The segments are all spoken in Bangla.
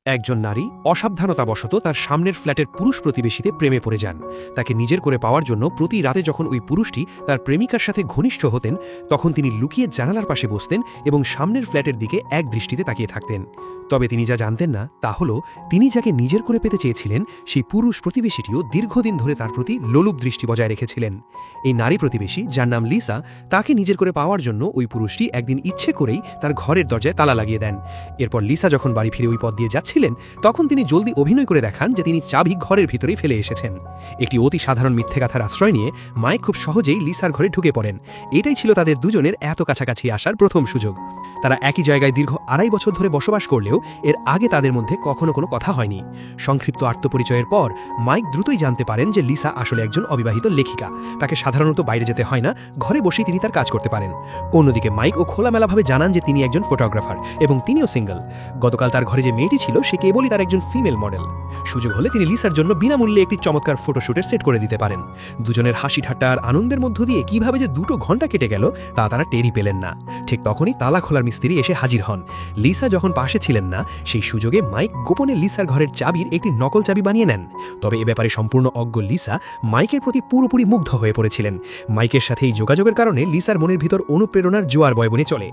একজন নারী অসাবধানতাবশত তার সামনের ফ্ল্যাটের পুরুষ প্রতিবেশীতে প্রেমে পড়ে যান। তাকে নিজের করে পাওয়ার জন্য প্রতি রাতে যখন ওই পুরুষটি তার প্রেমিকার সাথে ঘনিষ্ঠ হতেন, তখন তিনি লুকিয়ে জানালার পাশে বসতেন এবং সামনের ফ্ল্যাটের দিকে এক দৃষ্টিতে তাকিয়ে থাকতেন। তবে তিনি যা জানতেন না তা হল, তিনি যাকে নিজের করে পেতে চেয়েছিলেন সেই পুরুষ প্রতিবেশীটিও দীর্ঘদিন ধরে তার প্রতি লোলুপ দৃষ্টি বজায় রেখেছিলেন। এই নারী প্রতিবেশী, যার নাম লিসা, তাকে নিজের করে পাওয়ার জন্য ওই পুরুষটি একদিন ইচ্ছে করেই তার ঘরের দরজায় তালা লাগিয়ে দেন। এরপর লিসা যখন বাড়ি ফিরে ওই পথ দিয়ে যাচ্ছিলেন, তখন তিনি জলদি অভিনয় করে দেখান যে তিনি চাবি ঘরের ভিতরেই ফেলে এসেছেন। একটি অতি সাধারণ মিথ্যে কথার আশ্রয় নিয়ে মাইক খুব সহজেই লিসার ঘরে ঢুকে পড়েন। এটাই ছিল তাদের দুজনের এত কাছাকাছি আসার প্রথম সুযোগ। তারা একই জায়গায় দীর্ঘ 2.5 বছর ধরে বসবাস করলেও এর আগে তাদের মধ্যে কখনো কোনো কথা হয়নি। সংক্ষিপ্ত আত্মপরিচয়ের পর মাইক দ্রুতই জানতে পারেন যে লিসা আসলে একজন অবিবাহিত লেখিকা। তাকে সাধারণত বাইরে যেতে হয় না, ঘরে বসেই তিনি তার কাজ করতে পারেন। অন্যদিকে মাইক ও খোলামেলাভাবে জানান যে তিনি একজন ফটোগ্রাফার এবং তিনিও সিঙ্গল। গতকাল তার ঘরে যে মেয়েটি ছিল সে কেবলই তার একজন ফিমেল মডেল। সুযোগ হলে তিনি লিসার জন্য বিনামূল্যে একটি চমৎকার ফটোশুটের সেট করে দিতে পারেন। দুজনের হাসি ঠাট্টা আর আনন্দের মধ্য দিয়ে কিভাবে যে 2 ঘন্টা কেটে গেল তা তারা টেরই পেলেন না। ঠিক তখনই তালা খোলার মিস্ত্রি এসে হাজির হন। লিসা যখন পাশে ছিলেন না, সেই সুযোগে মাইক গোপনে লিসার ঘরের চাবির একটি নকল চাবি বানিয়ে নেন। তবে এ ব্যাপারে সম্পূর্ণ অজ্ঞ লিসা মাইকের প্রতি পুরোপুরি মুগ্ধ হয়ে পড়েছিলেন। মাইকের সাথে এই যোগাযোগের কারণে লিসার মনের ভিতর অনুপ্রেরণার জোয়ার বয়ে বনে চলে।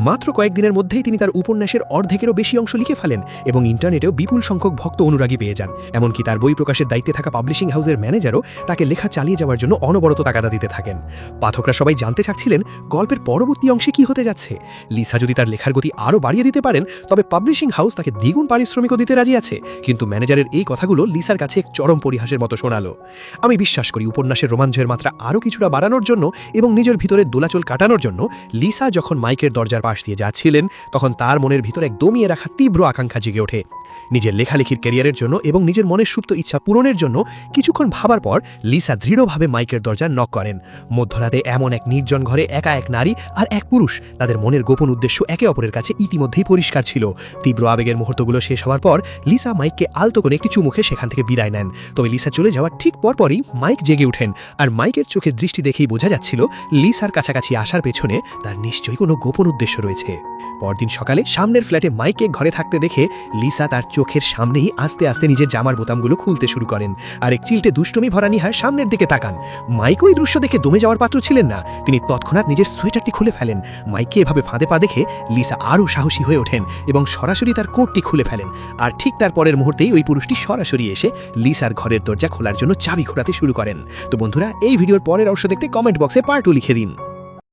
মাত্র কয়েকদিনের মধ্যেই তিনি তার উপন্যাসের অর্ধেকেরও বেশি অংশ লিখে ফেলেন এবং ইন্টারনেটেও বিপুল সংখ্যক ভক্ত অনুরাগী পেয়ে যান। এমনকি তার বই প্রকাশের দায়িত্বে থাকা পাবলিশিং হাউসের ম্যানেজারও তাকে লেখা চালিয়ে যাওয়ার জন্য অনবরত তাগাদা দিতে থাকেন। পাঠকরা সবাই জানতে চাচ্ছিলেন গল্পের পরবর্তী অংশে কি হতে যাচ্ছে। লিসা যদি তার লেখার গতি আরও বাড়িয়ে দিতে পারেন, তবে পাবলিশিং হাউস তাকে দ্বিগুণ পারিশ্রমিকও দিতে রাজি আছে। কিন্তু ম্যানেজারের এই কথাগুলো লিসার কাছে এক চরম পরিহাসের মতো শোনালো। আমি বিশ্বাস করি উপন্যাসের রোমাঞ্চের মাত্রা আরও কিছুটা বাড়ানোর জন্য এবং নিজের ভিতরে দোলাচল কাটানোর জন্য লিসা যখন মাইকের দরজার পাশ দিয়ে যাচ্ছিলেন, তখন তার মনের ভিতর এক দমিয়ে রাখা তীব্র আকাঙ্ক্ষা জেগে ওঠে। নিজের লেখালেখির ক্যারিয়ারের জন্য এবং নিজের মনের সুপ্ত ইচ্ছা পূরণের জন্য কিছুক্ষণ ভাবার পর লিসা দৃঢ়ভাবে মাইকের দরজা নক করেন। মধ্যরাতে এমন এক নির্জন ঘরে একা এক নারী আর এক পুরুষ, তাদের মনের গোপন উদ্দেশ্য একে অপরের কাছে ইতিমধ্যেই পরিষ্কার ছিল। তীব্র আবেগের মুহূর্তগুলো শেষ হওয়ার পর লিসা মাইককে আলতো করে একটি চুমুখে সেখান থেকে বিদায় নেন। তবে লিসা চলে যাওয়ার ঠিক পরপরই মাইক জেগে ওঠেন, আর মাইকের চোখের দৃষ্টি দেখেই বোঝা যাচ্ছিল লিসার কাছাকাছি আসার পেছনে তার নিশ্চয়ই কোনো গোপন উদ্দেশ্য রয়েছে। পরদিন সকালে সামনের ফ্ল্যাটে মাইককে ঘরে থাকতে দেখে লিসা তার চোখের সামনেই আস্তে আস্তে নিজের জামার বোতামগুলো খুলতে শুরু করেন আর এক চিলটে দুষ্টুমি ভরা নিহার সামনের দিকে তাকান। মাইক ওই দৃশ্য দেখে দমে যাওয়ার পাত্র ছিলেন না। তিনি তৎক্ষণাৎ নিজের সোয়েটারটি খুলে ফেলেন। মাইককে এভাবে ফাঁদে পা দেখে লিসা আরও সাহসী হয়ে ওঠেন এবং সরাসরি তার কোটটি খুলে ফেলেন। আর ঠিক তার পরের মুহূর্তেই ওই পুরুষটি সরাসরি এসে লিসার ঘরের দরজা খোলার জন্য চাবি ঘোরাতে শুরু করেন। তো বন্ধুরা, এই ভিডিওর পরের অংশ দেখতে কমেন্ট বক্সে পার্ট 2 লিখে দিন।